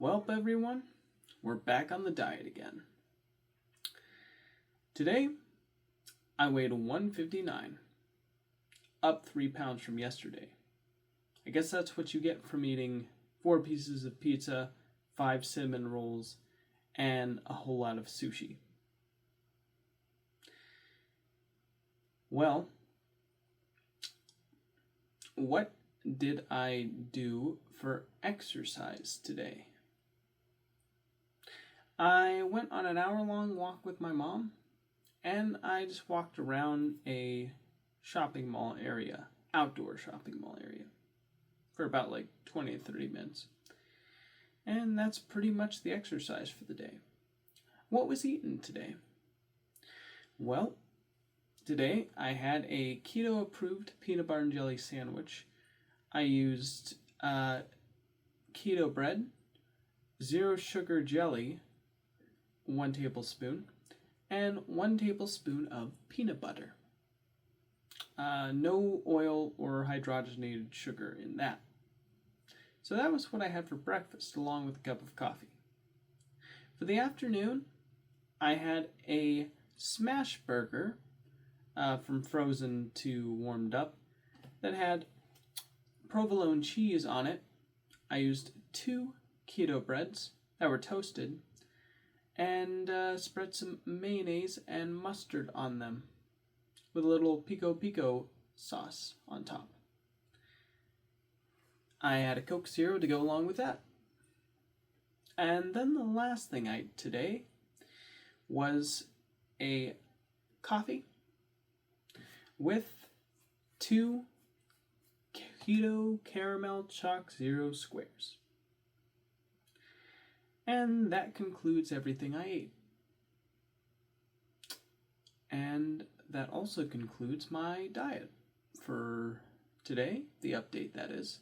Welp, everyone, we're back on the diet again. Today, I weighed 159, up 3 pounds from yesterday. I guess that's what you get from eating 4 pieces of pizza, 5 cinnamon rolls, and a whole lot of sushi. Well, what did I do for exercise today? I went on an hour-long walk with my mom, and I just walked around a shopping mall area, outdoor shopping mall area, for about 20 to 30 minutes. And that's pretty much the exercise for the day. What was eaten today? Well, today I had a keto-approved peanut butter and jelly sandwich. I used keto bread, zero sugar jelly, 1 tablespoon, and 1 tablespoon of peanut butter. No oil or hydrogenated sugar in that. So that was what I had for breakfast, along with a cup of coffee. For the afternoon, I had a smash burger from frozen to warmed up that had provolone cheese on it. I used 2 keto breads that were toasted and spread some mayonnaise and mustard on them with a little pico pico sauce on top. I had a Coke Zero to go along with that. And then the last thing I ate today was a coffee with 2 keto caramel chalk zero squares. And that concludes everything I ate. And that also concludes my diet for today, the update that is,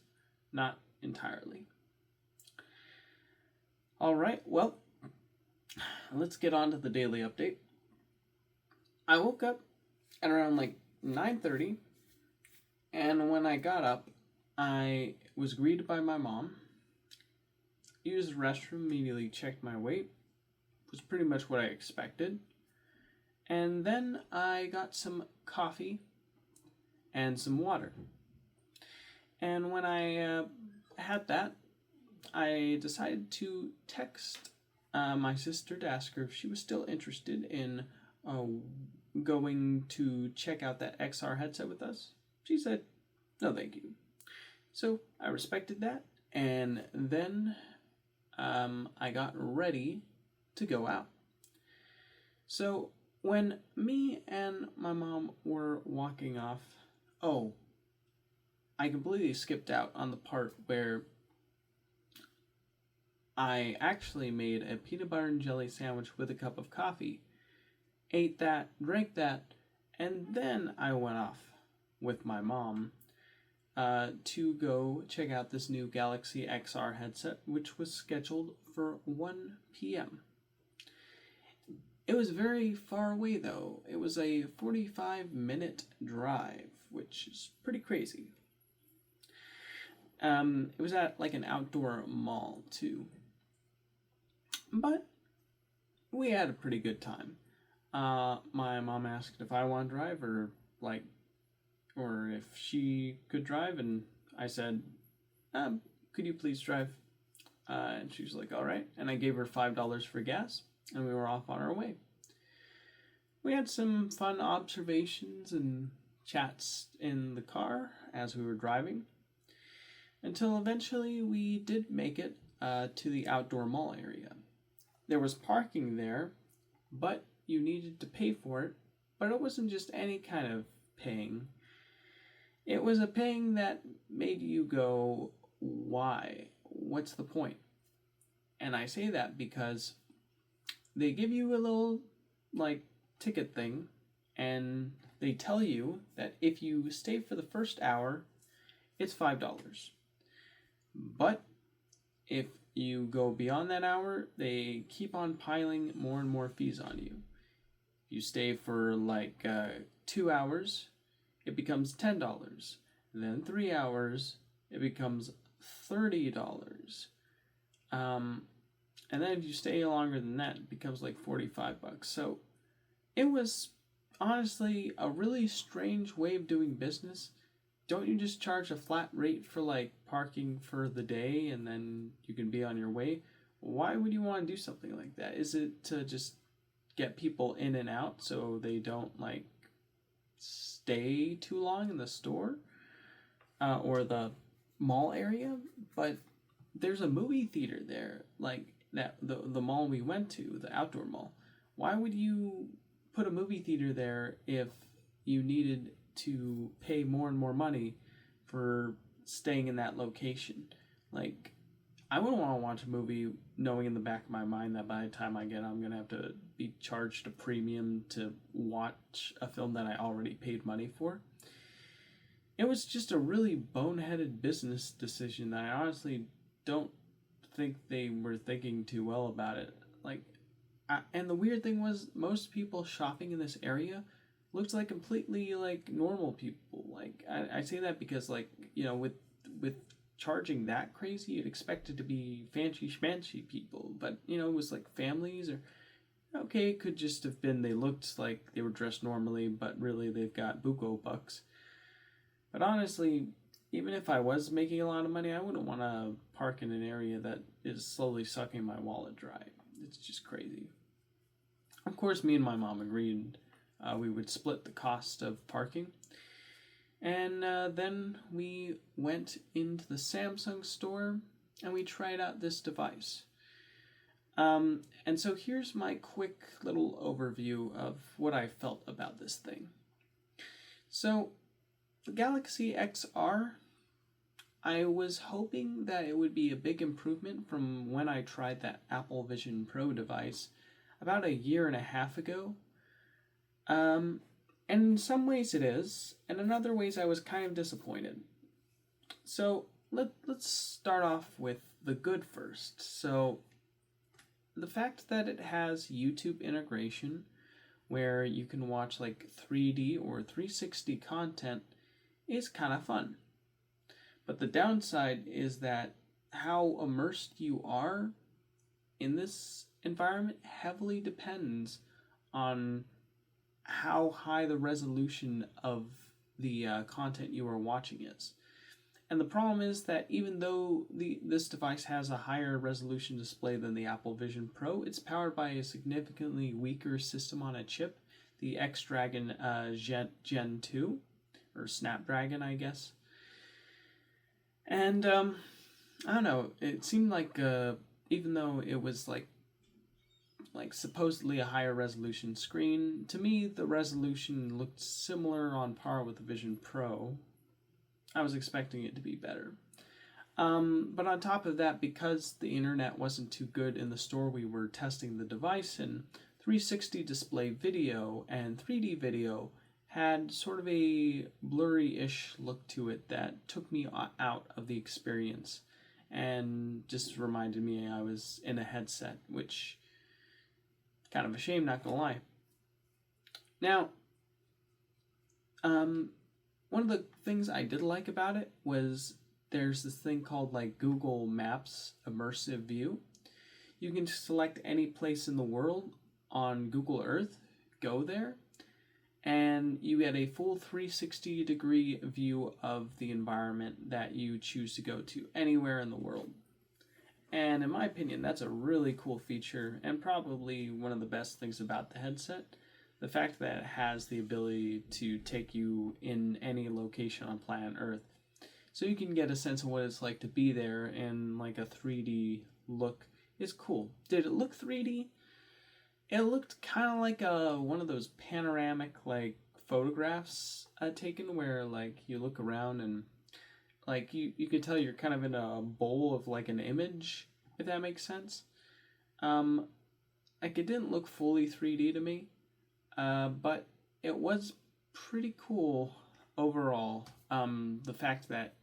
not entirely. Alright, well, let's get on to the daily update. I woke up at around 9:30, and when I got up, I was greeted by my mom, used the restroom, immediately checked my weight, was pretty much what I expected, and then I got some coffee and some water. And when I had that, I decided to text my sister to ask her if she was still interested in going to check out that XR headset with us. She said, no thank you. So I respected that, and then I got ready to go out. So when me and my mom were walking off, I completely skipped out on the part where I actually made a peanut butter and jelly sandwich with a cup of coffee, ate that, drank that, and then I went off with my mom to go check out this new Galaxy XR headset, which was scheduled for 1 p.m. It was very far away, though. It was a 45-minute drive, which is pretty crazy. It was at an outdoor mall, too. But we had a pretty good time. My mom asked if I want to drive or if she could drive, and I said, could you please drive? And she was like, all right. And I gave her $5 for gas, and we were off on our way. We had some fun observations and chats in the car as we were driving, until eventually we did make it to the outdoor mall area. There was parking there, but you needed to pay for it, but it wasn't just any kind of paying. It was a paying that made you go, why? What's the point? And I say that because they give you a little, ticket thing, and they tell you that if you stay for the first hour, it's $5. But if you go beyond that hour, they keep on piling more and more fees on you. If you stay for 2 hours, it becomes $10. Then 3 hours, it becomes $30. And then if you stay longer than that, it becomes like $45. So it was honestly a really strange way of doing business. Don't you just charge a flat rate for like parking for the day and then you can be on your way? Why would you want to do something like that? Is it to just get people in and out so they don't like stay too long in the store or the mall area? But there's a movie theater there, like that the mall we went to, the outdoor mall. Why would you put a movie theater there if you needed to pay more and more money for staying in that location? Like, I wouldn't want to watch a movie knowing in the back of my mind that by the time I get, I'm gonna have to be charged a premium to watch a film that I already paid money for. It was just a really boneheaded business decision that I honestly don't think they were thinking too well about it. Like, and the weird thing was, most people shopping in this area looked like completely like normal people. Like, I say that because, like, you know, with charging that crazy, you'd expect it to be fancy schmancy people, but you know, it was like families, or okay, it could just have been they looked like they were dressed normally, but really they've got buco bucks. But honestly, even if I was making a lot of money, I wouldn't want to park in an area that is slowly sucking my wallet dry. It's just crazy. Of course, me and my mom agreed we would split the cost of parking. And then we went into the Samsung store and we tried out this device. And so here's my quick little overview of what I felt about this thing. So, the Galaxy XR, I was hoping that it would be a big improvement from when I tried that Apple Vision Pro device about a year and a half ago. And in some ways it is, and in other ways I was kind of disappointed. So let's start off with the good first. So the fact that it has YouTube integration, where you can watch like 3D or 360 content, is kind of fun. But the downside is that how immersed you are in this environment heavily depends on how high the resolution of the content you are watching is. And the problem is that even though this device has a higher resolution display than the Apple Vision Pro, it's powered by a significantly weaker system on a chip, the X-Dragon Gen 2, or Snapdragon, I guess. And, I don't know, it seemed like, even though it was like supposedly a higher resolution screen, to me the resolution looked similar, on par with the Vision Pro. I was expecting it to be better. But on top of that, because the internet wasn't too good in the store we were testing the device in, 360 display video and 3D video had sort of a blurry-ish look to it that took me out of the experience and just reminded me I was in a headset, which kind of a shame, not gonna lie. Now, one of the things I did like about it was there's this thing called like Google Maps Immersive View. You can select any place in the world on Google Earth, go there, and you get a full 360 degree view of the environment that you choose to go to anywhere in the world. And in my opinion, that's a really cool feature and probably one of the best things about the headset. The fact that it has the ability to take you in any location on planet Earth. So you can get a sense of what it's like to be there in like a 3D look is cool. Did it look 3D? It looked kind of like one of those panoramic like photographs taken where like you look around and like you can tell you're kind of in a bowl of like an image, if that makes sense. Like it didn't look fully 3D to me, but it was pretty cool overall. The fact that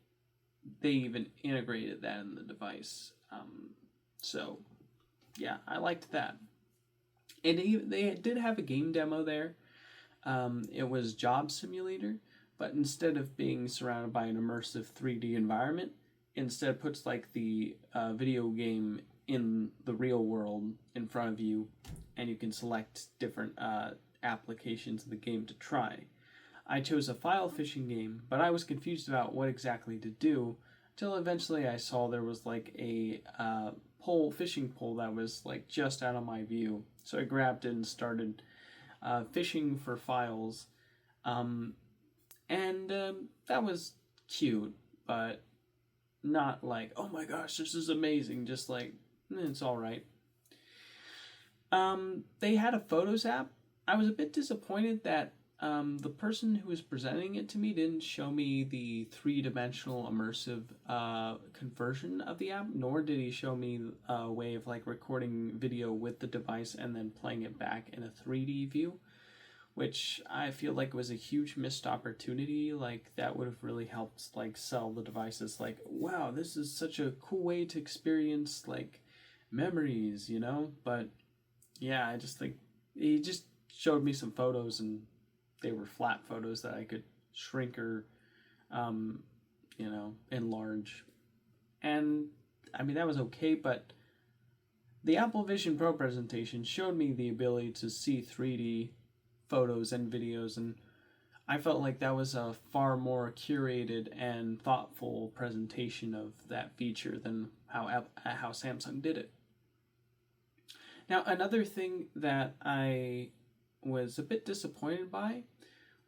they even integrated that in the device. So yeah, I liked that. And they did have a game demo there. It was Job Simulator, but instead of being surrounded by an immersive 3D environment, instead puts like the video game in the real world in front of you, and you can select different applications of the game to try. I chose a file fishing game, but I was confused about what exactly to do until eventually I saw there was like a fishing pole that was like just out of my view. So I grabbed it and started fishing for files. That was cute, but not like, oh my gosh, this is amazing. Just like, it's all right. They had a Photos app. I was a bit disappointed that the person who was presenting it to me didn't show me the three-dimensional immersive conversion of the app, nor did he show me a way of like recording video with the device and then playing it back in a 3D view, which I feel like was a huge missed opportunity. Like that would have really helped like sell the devices. Like, wow, this is such a cool way to experience like memories, you know? But yeah, I just think he just showed me some photos and they were flat photos that I could shrink or, enlarge. And I mean, that was okay, but the Apple Vision Pro presentation showed me the ability to see 3D photos and videos, and I felt like that was a far more curated and thoughtful presentation of that feature than how Samsung did it. Now, another thing that I was a bit disappointed by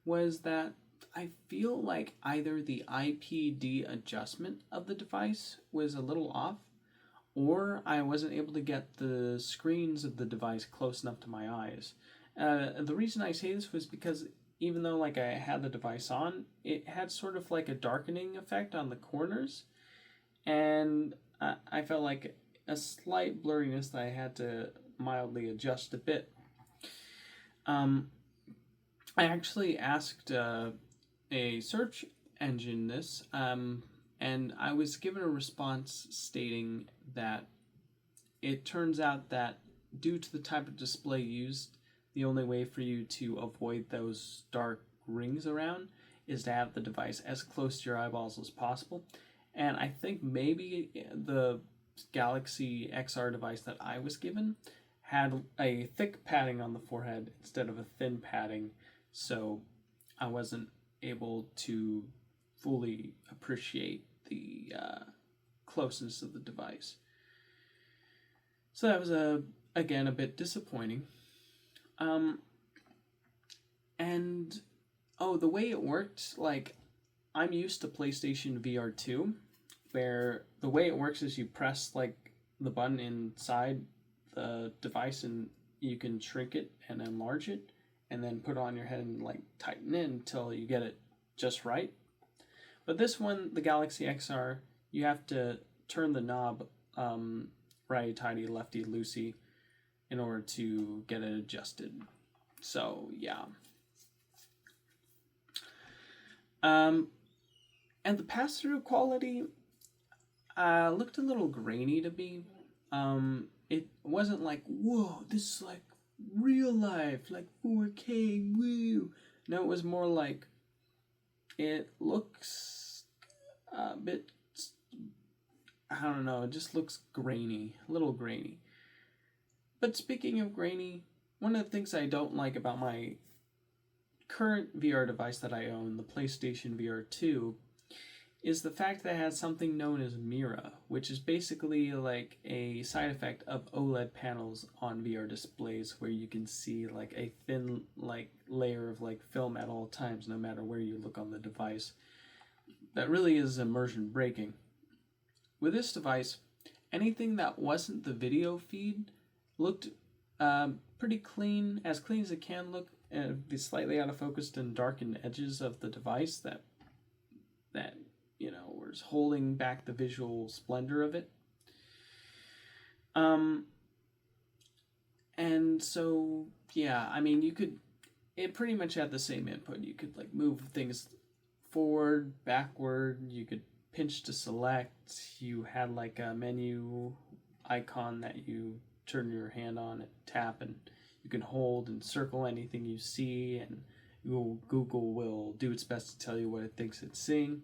was that I feel like either the IPD adjustment of the device was a little off, or I wasn't able to get the screens of the device close enough to my eyes. The reason I say this was because even though like I had the device on, it had sort of like a darkening effect on the corners, and I felt like a slight blurriness that I had to mildly adjust a bit. I actually asked a search engine this, and I was given a response stating that it turns out that due to the type of display used, the only way for you to avoid those dark rings around is to have the device as close to your eyeballs as possible. And I think maybe the Galaxy XR device that I was given had a thick padding on the forehead instead of a thin padding, so I wasn't able to fully appreciate the closeness of the device. So that was again a bit disappointing. The way it worked, like, I'm used to PlayStation VR 2, where the way it works is you press, like, the button inside the device and you can shrink it and enlarge it, and then put it on your head and, like, tighten it until you get it just right. But this one, the Galaxy XR, you have to turn the knob righty-tighty, lefty-loosey in order to get it adjusted. So, yeah. And the pass-through quality looked a little grainy to me. It wasn't like, whoa, this is like real life, like 4K, woo. No, it was more like, it looks a bit, I don't know, it just looks grainy, a little grainy. But speaking of grainy, one of the things I don't like about my current VR device that I own, the PlayStation VR 2, is the fact that it has something known as Mira, which is basically like a side effect of OLED panels on VR displays, where you can see like a thin like layer of like film at all times, no matter where you look on the device. That really is immersion breaking. With this device, anything that wasn't the video feed looked pretty clean as it can look. The slightly out of focus and darkened edges of the device that was holding back the visual splendor of it. And so yeah, I mean, it pretty much had the same input. You could like move things forward, backward. You could pinch to select. You had like a menu icon that you turn your hand on and tap, and you can hold and circle anything you see, and Google will do its best to tell you what it thinks it's seeing.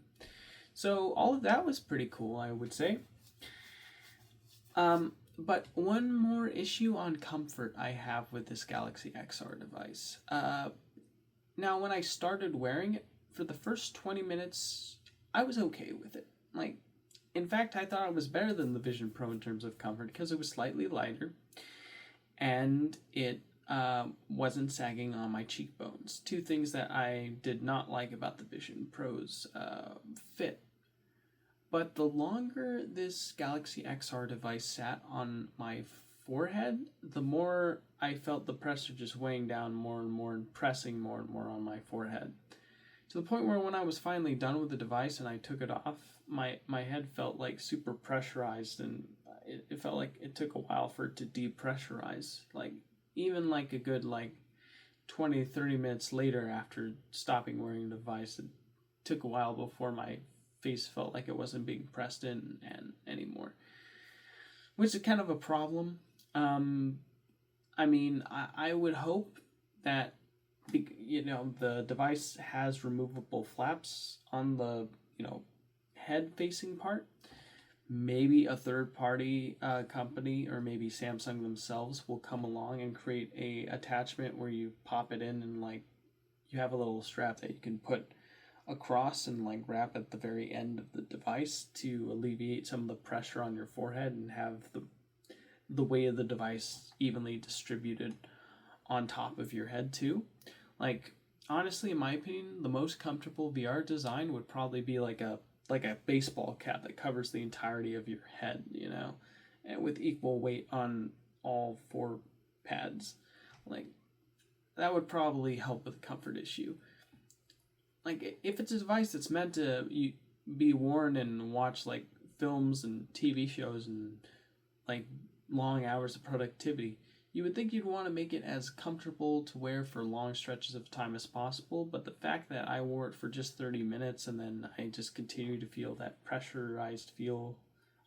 So all of that was pretty cool, I would say. But one more issue on comfort I have with this Galaxy XR device. Now, when I started wearing it, for the first 20 minutes, I was okay with it. Like, in fact, I thought it was better than the Vision Pro in terms of comfort because it was slightly lighter and it wasn't sagging on my cheekbones. Two things that I did not like about the Vision Pro's fit. But the longer this Galaxy XR device sat on my forehead, the more I felt the pressure just weighing down more and more and pressing more and more on my forehead. To the point where when I was finally done with the device and I took it off, my head felt like super pressurized, and it felt like it took a while for it to depressurize. Like, even like a good like 20, 30 minutes later after stopping wearing the device, it took a while before my face felt like it wasn't being pressed in and anymore, which is kind of a problem. I mean, I would hope that, you know, the device has removable flaps on the, you know, head facing part. Maybe a third party company or maybe Samsung themselves will come along and create a attachment where you pop it in and like you have a little strap that you can put across and like wrap at the very end of the device to alleviate some of the pressure on your forehead and have the weight of the device evenly distributed on top of your head too. Like, honestly, in my opinion, the most comfortable VR design would probably be like a baseball cap that covers the entirety of your head, you know, and with equal weight on all four pads. Like, that would probably help with the comfort issue. Like, if it's a device that's meant to be worn and watch like films and TV shows and like long hours of productivity, you would think you'd want to make it as comfortable to wear for long stretches of time as possible, but the fact that I wore it for just 30 minutes and then I just continued to feel that pressurized feel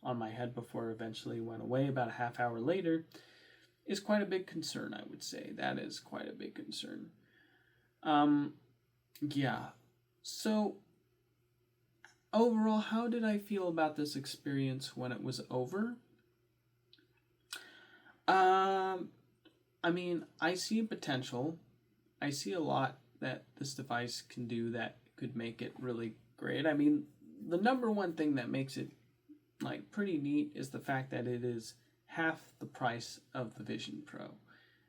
on my head before it eventually went away about a half hour later is quite a big concern, I would say. That is quite a big concern. Yeah. So, overall, how did I feel about this experience when it was over? I mean, I see potential. I see a lot that this device can do that could make it really great. I mean, the number one thing that makes it like pretty neat is the fact that it is half the price of the Vision Pro.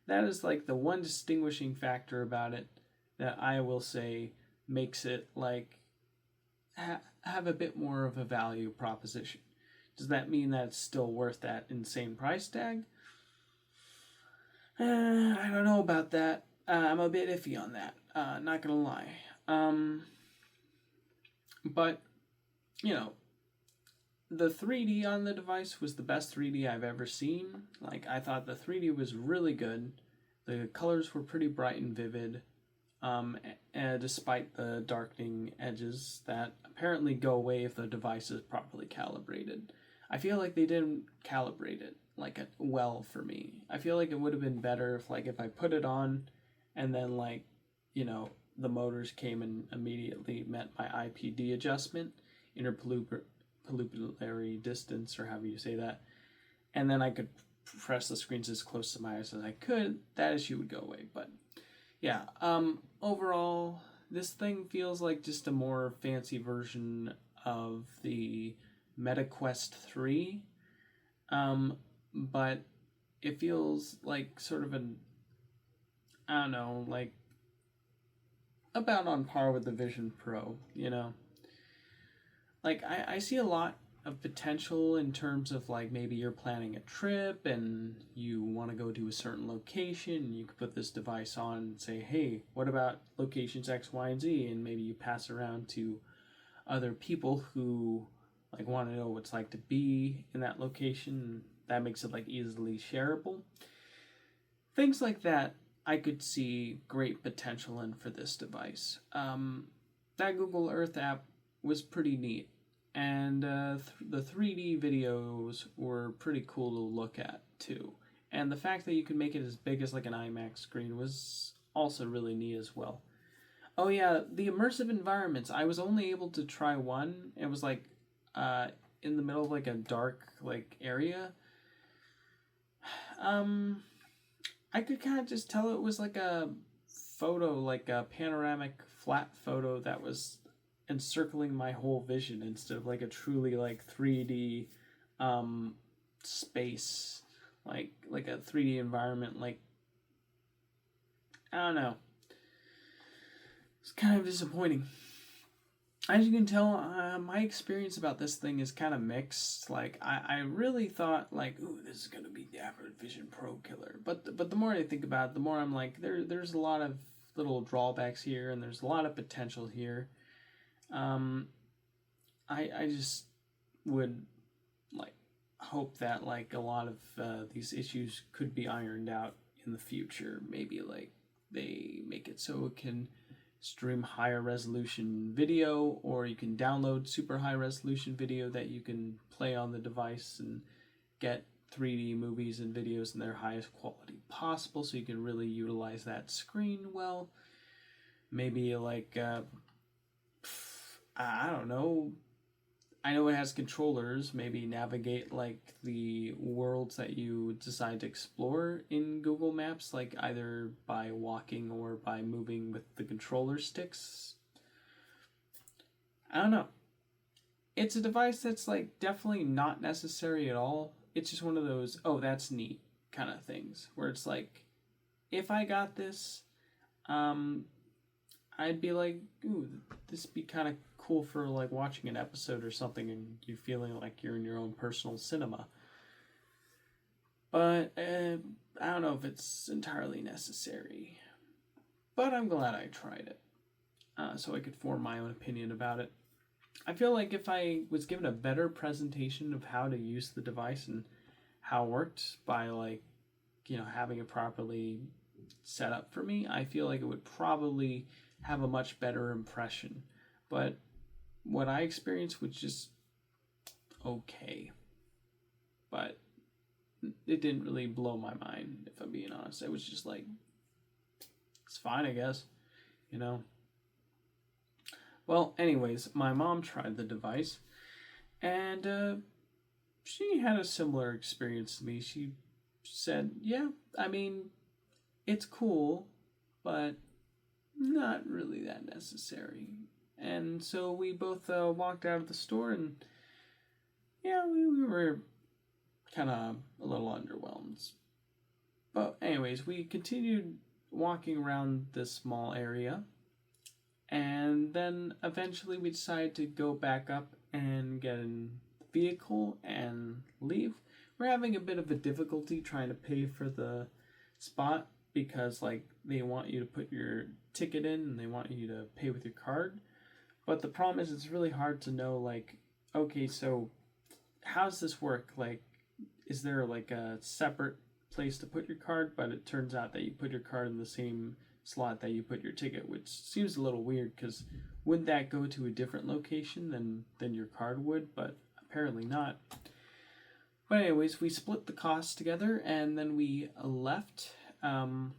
That is like the one distinguishing factor about it that I will say makes it like have a bit more of a value proposition. Does that mean that it's still worth that insane price tag? I don't know about that. I'm a bit iffy on that. Not gonna lie. But, you know, the 3D on the device was the best 3D I've ever seen. Like, I thought the 3D was really good. The colors were pretty bright and vivid, despite the darkening edges that apparently go away if the device is properly calibrated. I feel like they didn't calibrate it like well for me. I feel like it would have been better if I put it on and then like, you know, the motors came and immediately met my IPD adjustment, interpupillary distance, or however you say that, and then I could press the screens as close to my eyes as I could. That issue would go away. But yeah, overall, this thing feels like just a more fancy version of the MetaQuest 3. But it feels like sort of an, I don't know, like about on par with the Vision Pro, you know? Like, I see a lot of potential in terms of like maybe you're planning a trip and you want to go to a certain location and you could put this device on and say, hey, what about locations X, Y, and Z? And maybe you pass around to other people who like want to know what it's like to be in that location. That makes it like easily shareable. Things like that I could see great potential in for this device. That Google Earth app was pretty neat, and the 3D videos were pretty cool to look at too. And the fact that you could make it as big as like an IMAX screen was also really neat as well. Oh yeah, the immersive environments. I was only able to try one. It was like in the middle of like a dark like area. Um, I could kind of just tell it was like a photo, like a panoramic flat photo that was encircling my whole vision instead of like a truly like 3D um space, like a 3D environment. Like, I don't know, it's kind of disappointing. As you can tell, my experience about this thing is kind of mixed. Like, I really thought like, ooh, this is gonna be the Apple Vision Pro killer. But the more I think about it, the more I'm like, there's a lot of little drawbacks here, and there's a lot of potential here. Um, I just would like hope that like a lot of these issues could be ironed out in the future. Maybe like they make it so it can stream higher resolution video, or you can download super high resolution video that you can play on the device and get 3D movies and videos in their highest quality possible, so you can really utilize that screen well. Maybe like I don't know, I know it has controllers. Maybe navigate like the worlds that you decide to explore in Google Maps, like either by walking or by moving with the controller sticks. I don't know. It's a device that's like definitely not necessary at all. It's just one of those, oh, that's neat kind of things where it's like, if I got this, um, I'd be like, ooh, this would be kind of cool for like watching an episode or something and you feeling like you're in your own personal cinema. But I don't know if it's entirely necessary. But I'm glad I tried it, so I could form my own opinion about it. I feel like if I was given a better presentation of how to use the device and how it worked by like, having it properly set up for me, I feel like it would probably have a much better impression. But what I experienced was just okay. But it didn't really blow my mind, if I'm being honest. It was just like, it's fine, I guess. You know? Well, anyways, my mom tried the device, and she had a similar experience to me. She said, yeah, I mean, it's cool, but not really that necessary. And so we both walked out of the store, and yeah, we were kind of a little underwhelmed. But anyways, we continued walking around this small area, and then eventually we decided to go back up and get in the vehicle and leave. We're having a bit of a difficulty trying to pay for the spot because like they want you to put your ticket in and they want you to pay with your card. But the problem is it's really hard to know like, okay, so how does this work? Like, is there like a separate place to put your card? But it turns out that you put your card in the same slot that you put your ticket, which seems a little weird because wouldn't that go to a different location than your card would? But apparently not. But anyways, we split the costs together and then we left. And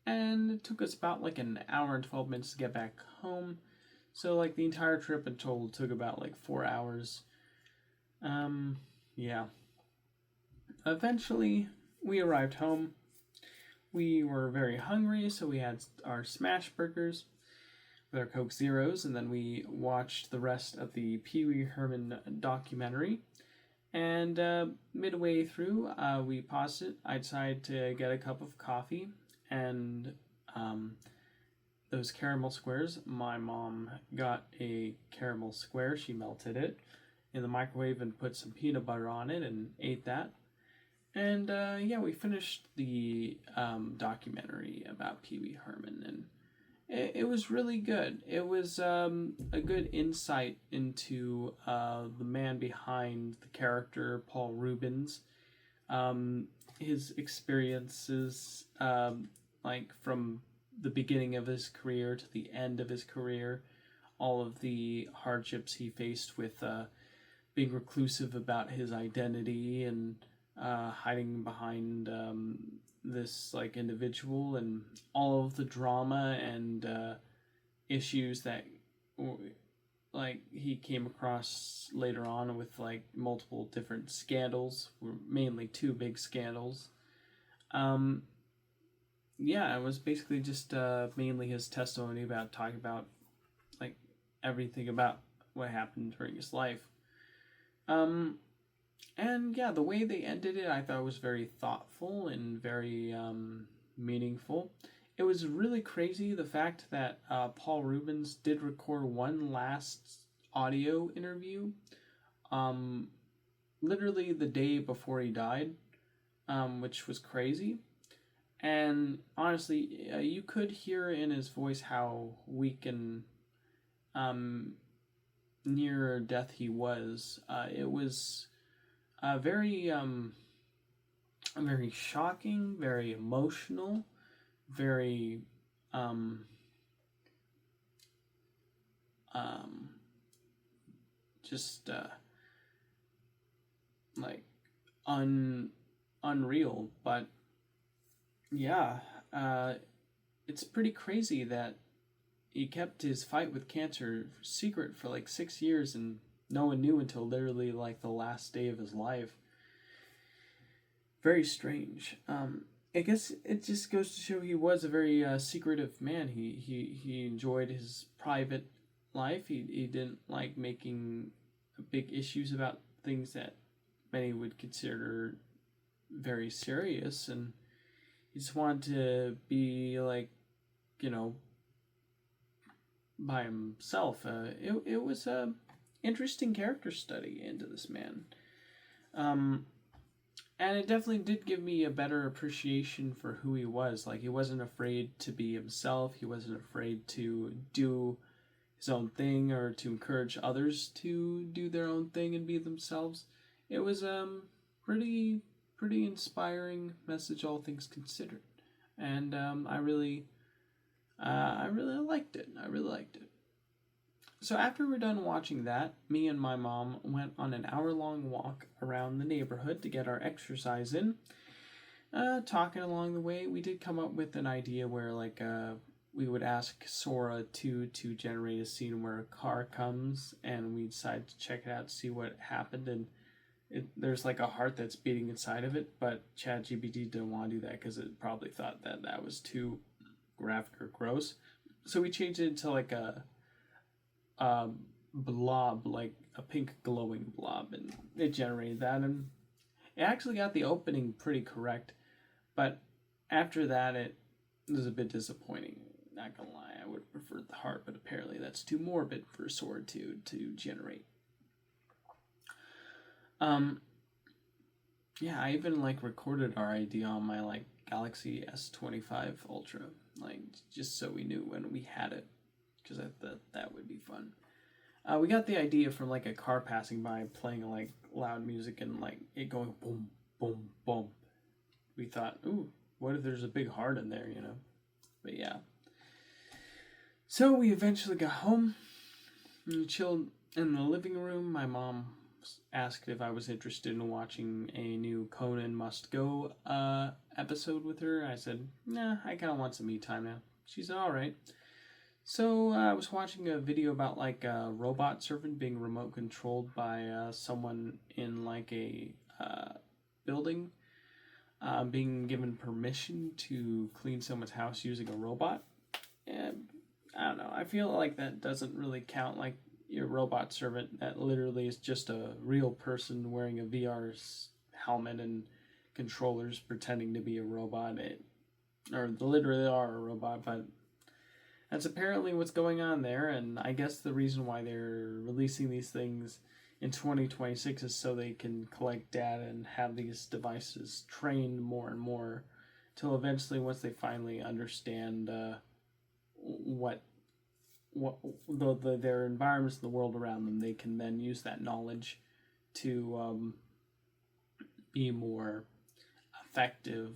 it took us about like an hour and 12 minutes to get back home. So like the entire trip in total took about like 4 hours. Yeah. Eventually, we arrived home. We were very hungry, so we had our smash burgers with our Coke Zeros, and then we watched the rest of the Pee Wee Herman documentary. And midway through, we paused it. I decided to get a cup of coffee and those caramel squares. My mom got a caramel square. She melted it in the microwave and put some peanut butter on it and ate that. And yeah, we finished the documentary about Pee Wee Herman, and it was really good. It was a good insight into the man behind the character, Paul Reubens. His experiences, like from the beginning of his career to the end of his career, all of the hardships he faced with being reclusive about his identity and hiding behind this like individual, and all of the drama and issues that like he came across later on with like multiple different scandals, mainly two big scandals. Um, yeah, it was basically just mainly his testimony about talking about like everything about what happened during his life. Um, and yeah, the way they ended it, I thought was very thoughtful and very meaningful. It was really crazy the fact that Paul Rubens did record one last audio interview, um, literally the day before he died, which was crazy. And honestly, you could hear in his voice how weak and um, near death he was. It was very shocking, very emotional, very um, um, just like unreal. But yeah, it's pretty crazy that he kept his fight with cancer secret for like 6 years, and no one knew until literally like the last day of his life. Very strange. I guess it just goes to show he was a very secretive man. He enjoyed his private life. He didn't like making big issues about things that many would consider very serious, and he just wanted to be like, you know, by himself. It was a interesting character study into this man. Um, and it definitely did give me a better appreciation for who he was. Like, he wasn't afraid to be himself. He wasn't afraid to do his own thing or to encourage others to do their own thing and be themselves. It was pretty inspiring message, all things considered, and I really liked it. I really liked it. So after we're done watching that, me and my mom went on an hour-long walk around the neighborhood to get our exercise in. Talking along the way, we did come up with an idea where we would ask Sora to generate a scene where a car comes, and we decide to check it out to see what happened. And there's like a heart that's beating inside of it, but ChatGPT didn't want to do that because it probably thought that that was too graphic or gross. So we changed it into like a blob, like a pink glowing blob, and it generated that, and it actually got the opening pretty correct. But after that, it was a bit disappointing. Not gonna lie, I would have preferred the heart, but apparently that's too morbid for Sword to generate. Um, yeah, I even like recorded our idea on my like Galaxy S25 Ultra, like just so we knew when we had it, because I thought that would be fun. We got the idea from like a car passing by playing like loud music and like it going boom, boom, boom. We thought, ooh, what if there's a big heart in there, you know? But yeah. So we eventually got home and chilled in the living room. My mom asked if I was interested in watching a new Conan Must Go episode with her. I said, nah, I kind of want some me time now. She said, all right. So I was watching a video about like a robot servant being remote controlled by someone in like a building, being given permission to clean someone's house using a robot. And I don't know. I feel like that doesn't really count. Like your robot servant that literally is just a real person wearing a VR helmet and controllers pretending to be a robot. Or literally are a robot, but that's apparently what's going on there, and I guess the reason why they're releasing these things in 2026 is so they can collect data and have these devices trained more and more till eventually, once they finally understand what their environments, the world around them, they can then use that knowledge to be more effective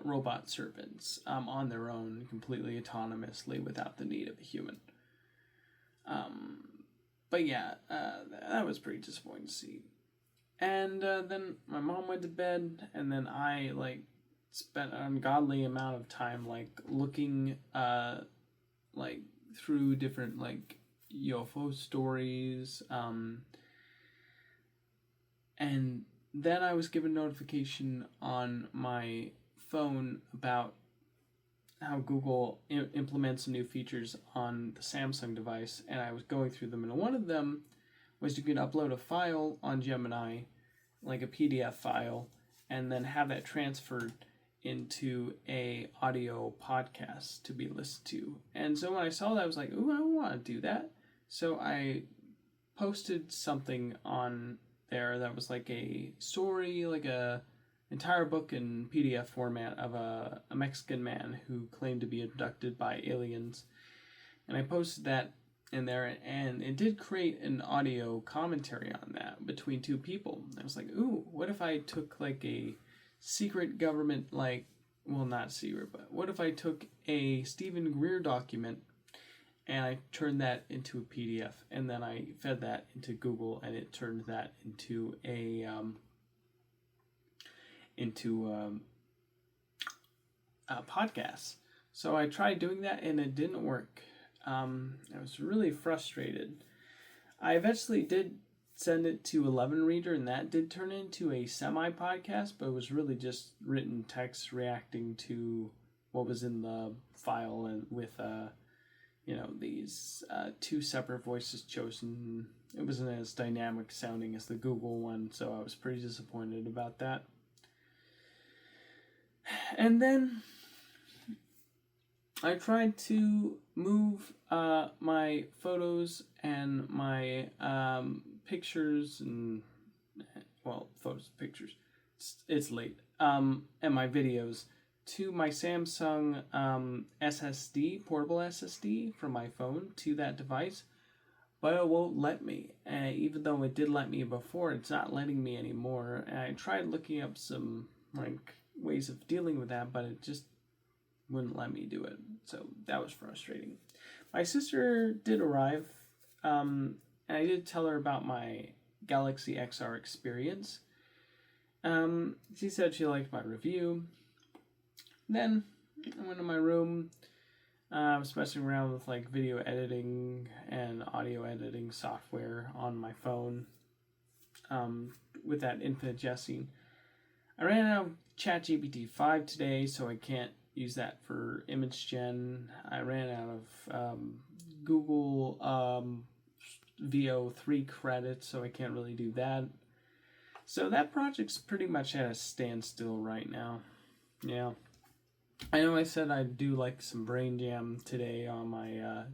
robot servants on their own, completely autonomously without the need of a human. But yeah, that was pretty disappointing to see. And then my mom went to bed, and then I like spent an ungodly amount of time like looking like through different like UFO stories. And then I was given notification on my phone about how Google implements new features on the Samsung device, and I was going through them, and one of them was you can upload a file on Gemini, like a PDF file, and then have that transferred into a audio podcast to be listened to. And so when I saw that, I was like, ooh, I want to do that. So I posted something on there that was like a story, like a entire book in PDF format of a Mexican man who claimed to be abducted by aliens. And I posted that in there, and it did create an audio commentary on that between two people. I was like, ooh, what if I took like a secret government, like, well, not secret, but what if I took a Stephen Greer document and I turned that into a PDF, and then I fed that into Google, and it turned that into a podcast. So I tried doing that, and it didn't work. I was really frustrated. I eventually did send it to 11 Reader, and that did turn into a semi-podcast, but it was really just written text reacting to what was in the file, and with these two separate voices chosen. It wasn't as dynamic sounding as the Google one, so I was pretty disappointed about that. And then I tried to move my photos and my pictures and, well, photos, pictures, it's late, and my videos to my Samsung SSD, portable SSD from my phone to that device, but it won't let me. Even though it did let me before, it's not letting me anymore. And I tried looking up some ways of dealing with that, but it just wouldn't let me do it. So that was frustrating. My sister did arrive, and I did tell her about my Galaxy XR experience. She said she liked my review. Then I went to my room. I was messing around with like video editing and audio editing software on my phone, with that infinite jesting. I ran out of ChatGPT 5 today, so I can't use that for image gen. I ran out of Google VO3 credits, so I can't really do that. So that project's pretty much at a standstill right now. Yeah. I know I said I'd do like some brain jam today on my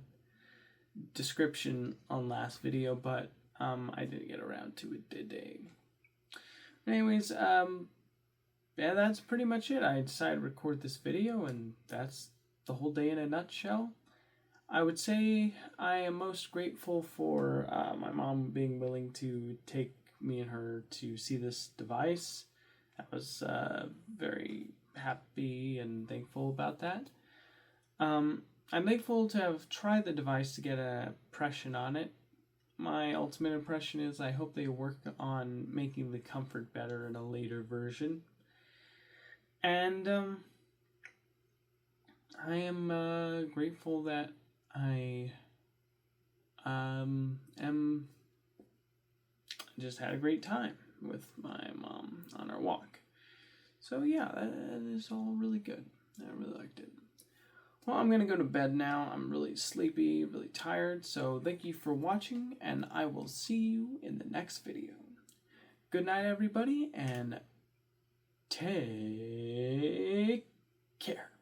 description on last video, but I didn't get around to it today. Anyways, yeah, that's pretty much it. I decided to record this video, and that's the whole day in a nutshell. I would say I am most grateful for my mom being willing to take me and her to see this device. I was very happy and thankful about that. I'm thankful to have tried the device to get an impression on it. My ultimate impression is I hope they work on making the comfort better in a later version. And I am grateful that I just had a great time with my mom on our walk. So yeah, that is all really good. I really liked it. Well, I'm going to go to bed now. I'm really sleepy, really tired. So thank you for watching, and I will see you in the next video. Good night, everybody, and take care.